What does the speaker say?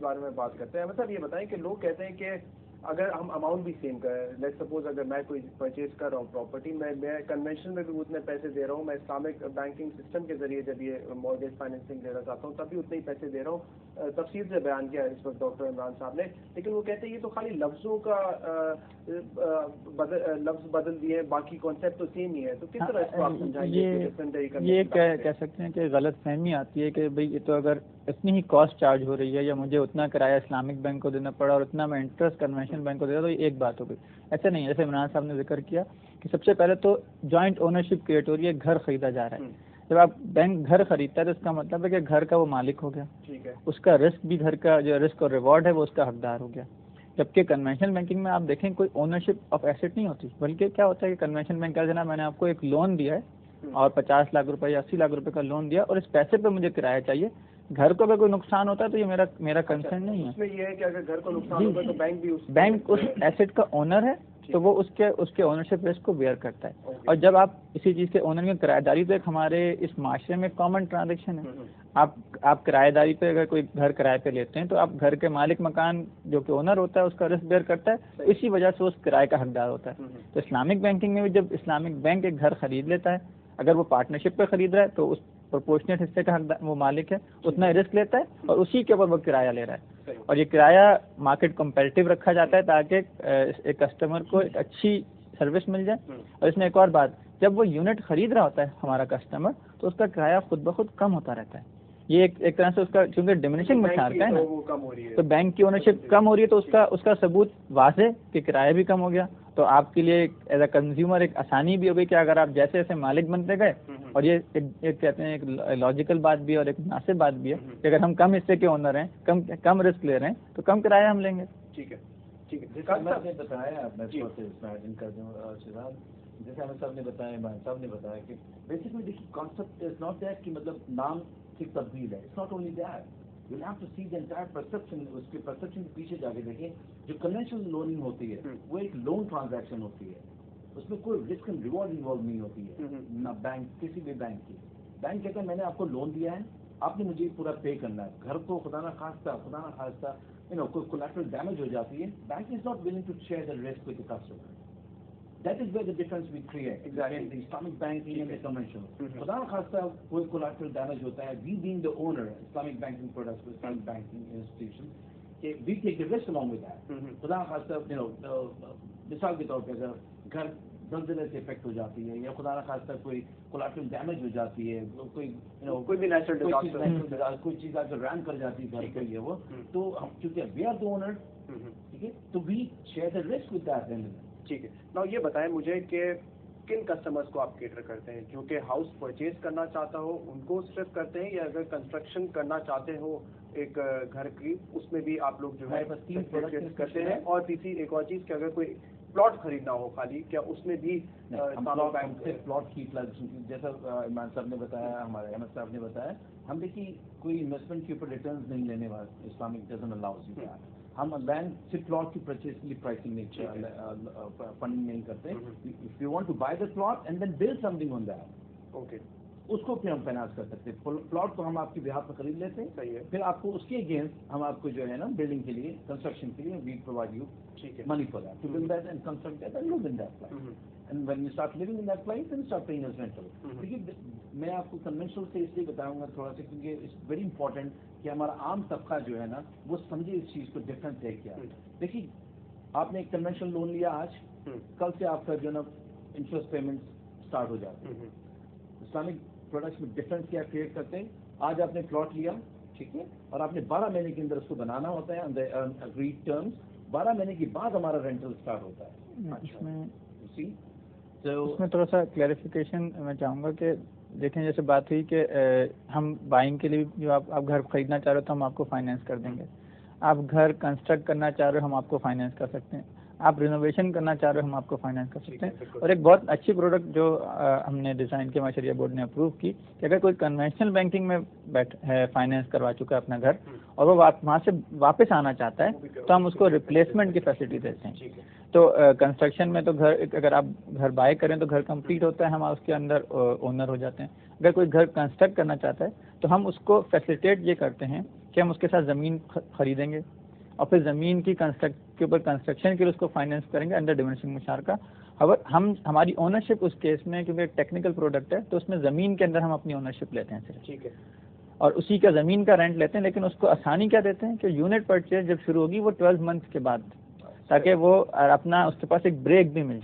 इस बारे में बात करते हैं। मतलब ये बताएं कि लोग कहते हैं कि अगर हम अमाउंट भी सेम करें, लेट्स सपोज अगर मैं कोई परचेज कर रहा हूँ प्रॉपर्टी, मैं कन्वेंशन में भी उतने पैसे दे रहा हूँ, मैं इस्लामिक बैंकिंग सिस्टम के जरिए जब ये मॉर्गेज फाइनेंसिंग लेना चाहता हूँ तब भी उतने ही पैसे दे रहा हूँ। तफसील से बयान किया है इस वक्त डॉक्टर इमरान साहब ने, लेकिन वो कहते हैं ये तो खाली लफ्जों का लफ्ज बदल दिए, बाकी कॉन्सेप्ट तो सेम ही है। तो किस तरह इसको आप समझाएंगे? ये कह सकते हैं कि गलत फहमी आती है कि भाई ये तो अगर इतनी ही कॉस्ट चार्ज हो रही है या मुझे उतना किराया इस्लामिक बैंक को देना पड़ा और उतना मैं इंटरेस्ट कन्वेंशनल बैंक को देता, तो ये एक बात हो गई। ऐसा नहीं है। जैसे इमरान साहब ने जिक्र किया कि सबसे पहले तो जॉइंट ओनरशिप क्रिएट हो रही है, घर खरीदा जा रहा है। जब आप बैंक घर खरीदता है तो इसका मतलब है कि घर का वो मालिक हो गया, ठीक है, उसका रिस्क भी, घर का जो रिस्क और रिवॉर्ड है वो उसका हकदार हो गया। जबकि कन्वेंशनल बैंकिंग में आप देखें कोई ओनरशिप ऑफ एसेट नहीं होती, बल्कि क्या होता है कि कन्वेंशनल बैंक का जना मैंने आपको एक लोन दिया है और 50 लाख रुपए या 80 लाख रुपए का लोन दिया और इस पैसे पे मुझे किराया चाहिए, घर को अगर कोई नुकसान होता है तो ये मेरा कंसर्न नहीं है। इसमें ये है कि अगर घर को नुकसान होगा तो बैंक उस एसेट का ओनर है, तो वो उसके ओनरशिप रिस्क को बेयर करता है। और जब आप इसी चीज़ के ओनर में किराएदारी, तो एक हमारे इस माशरे में कॉमन ट्रांजेक्शन है। आप किराएदारी पे अगर कोई घर किराए पे लेते हैं तो आप घर के मालिक मकान जो कि ओनर होता है उसका रिस्क बेयर करता है, तो इसी वजह से उस किराए का हकदार होता है। तो इस्लामिक बैंकिंग में भी जब इस्लामिक बैंक एक घर खरीद लेता है, अगर वो पार्टनरशिप पे खरीद रहा है तो उस प्रोपोर्शनेट हिस्से का हकदार वो मालिक है, उतना रिस्क लेता है और उसी के ऊपर वो किराया ले रहा है। और ये किराया मार्केट कंपेटिटिव रखा जाता है ताकि एक कस्टमर को एक अच्छी सर्विस मिल जाए। और इसमें एक और बात, जब वो यूनिट खरीद रहा होता है हमारा कस्टमर, तो उसका किराया खुद ब खुद कम होता रहता है। ये एक तरह से उसका चूंकि डिमिनिशिंग मशार का है ना, तो बैंक की ओनरशिप कम हो रही है तो उसका सबूत वाज़ेह कि किराया भी कम हो गया। तो आपके लिए एज अ कंज्यूमर एक आसानी भी हो गई कि अगर आप जैसे जैसे मालिक बनते गए, और ये एक कहते हैं एक लॉजिकल बात भी है और एक मुनासिब बात भी है कि अगर हम कम हिस्से के ओनर हैं, कम रिस्क ले रहे हैं, तो कम किराया हम लेंगे। ठीक है, ठीक है। जैसे अहमद ने बताया, मैं इसमें कर दूँ शिराज, जैसे अहमद साहब ने बताया, इमरान साहब ने बताया कि बेसिकली देखिए कॉन्सेप्ट इज नॉट दैट कि मतलब नाम ठीक तब्दील है, it's not only that, you have to see the entire perception. उसके परसेप्शन के पीछे जाके देखें, जो कन्वेंशनल लोनिंग होती है वो एक लोन ट्रांजैक्शन होती है, उसमें कोई रिस्क एंड रिवॉर्ड इन्वॉल्व नहीं होती है ना। बैंक किसी भी बैंक की, बैंक कहता है मैंने आपको लोन दिया है, आपने मुझे पूरा पे करना है। घर को खुदा ना खास्ता कोई कोलैटरल डैमेज हो जाती है, bank is not willing to share the risk with the customer. That is where the difference we create. Exactly. The Islamic banking and the conventional. खुदा ना खास्ता कोई collateral damage होता है, we being the owner, Islamic banking products, Islamic banking institution, we take the risk along with that. खुदा ना खास्ता मिसाल के तौर पे अगर घर जल्दीले से इफेक्ट हो जाती है या खुदा ना खास्ता कोई कोलैटरल डैमेज हो जाती है, कोई भी नेचुरल डिजास्टर, कोई चीज आकर रैन कर जाती है घर के लिए, वो तो हम क्योंकि वी आर द ओनर, ठीक है, तो we share the risk with that end. ठीक है। नाउ ये बताएं मुझे कि किन कस्टमर्स को आप केटर करते हैं, जो कि हाउस परचेज करना चाहता हो उनको सिर्फ करते हैं, या अगर कंस्ट्रक्शन करना चाहते हो एक घर की, उसमें भी आप लोग जो है करते हैं? और तीसरी एक और चीज़ कि अगर कोई प्लॉट खरीदना हो खाली, क्या उसमें भी प्लॉट की जैसा इमरान साहब ने बताया, हमारे अहमद साहब ने बताया, हम देखिए कोई इन्वेस्टमेंट के ऊपर रिटर्न नहीं लेने वाले, Islamic doesn't allow you that. हम लैंड से प्लॉट की परचेज के लिए प्राइसिंग नहीं, फंडिंग नहीं करते। If you want to buy the plot and then build something on that, okay, उसको फिर हम फाइनेंस कर सकते हैं। प्लॉट को हम आपके बिहाफ पर खरीद लेते हैं, सही है, फिर आपको उसके अगेंस्ट हम आपको जो है ना बिल्डिंग के लिए, कंस्ट्रक्शन के लिए we provide you money for that, to build that and construct that and live in that place. And when you start living in that place, then start paying as rental. देखिए मैं आपको conventional से इसलिए बताऊंगा थोड़ा सा क्योंकि it's very important कि हमारा आम तबका जो है ना वो समझे इस चीज को डिफरेंस है क्या। देखिए आपने एक कन्वेंशनल लोन लिया आज, कल से आपका जो ना इंटरेस्ट पेमेंट स्टार्ट हो जाती है। इस्लामिक प्रोडक्ट्स में डिफरेंस क्या क्रिएट करते हैं, आज आपने प्लॉट लिया, ठीक है, और आपने 12 महीने के अंदर उसको बनाना होता है अंडर अग्रीड टर्म्स, 12 महीने के बाद हमारा रेंटल स्टार्ट होता है। इसमें थोड़ा सा क्लैरिफिकेशन मैं चाहूँगा कि देखें जैसे बात हुई कि हम बाइंग के लिए जो आप घर खरीदना चाह रहे हो तो हम आपको फाइनेंस कर देंगे, आप घर कंस्ट्रक्ट करना चाह रहे हो हम आपको फाइनेंस कर सकते हैं, आप रिनोवेशन करना चाह रहे हो हम आपको फाइनेंस कर सकते हैं। और एक बहुत अच्छी प्रोडक्ट जो हमने डिज़ाइन के शरिया बोर्ड ने अप्रूव की कि अगर कोई कन्वेंशनल बैंकिंग में फाइनेंस करवा चुका है अपना घर और वो वहाँ से वापस आना चाहता है तो हम उसको रिप्लेसमेंट की फैसिलिटी देते हैं। तो कंस्ट्रक्शन में तो घर अगर आप घर बाय करें तो घर कंप्लीट होता है, हम उसके अंदर ओनर हो जाते हैं। अगर कोई घर कंस्ट्रक्ट करना चाहता है तो हम उसको फैसिलिटेट ये करते हैं कि हम उसके साथ ज़मीन खरीदेंगे और फिर ज़मीन की कंस्ट्रक्शन के लिए उसको फाइनेंस करेंगे अंडर डिमिनिशिंग मुशारका। हमारी ओनरशिप उस केस में, क्योंकि टेक्निकल प्रोडक्ट है, तो उसमें ज़मीन के अंदर हम अपनी ओनरशिप लेते हैं सिर्फ, ठीक है, और उसी का ज़मीन का रेंट लेते हैं। लेकिन उसको आसानी क्या देते हैं कि यूनिट परचेज जब शुरू होगी वो 12 मंथ के बाद, ताकि वो अपना उसके पास एक ब्रेक भी मिल जाए।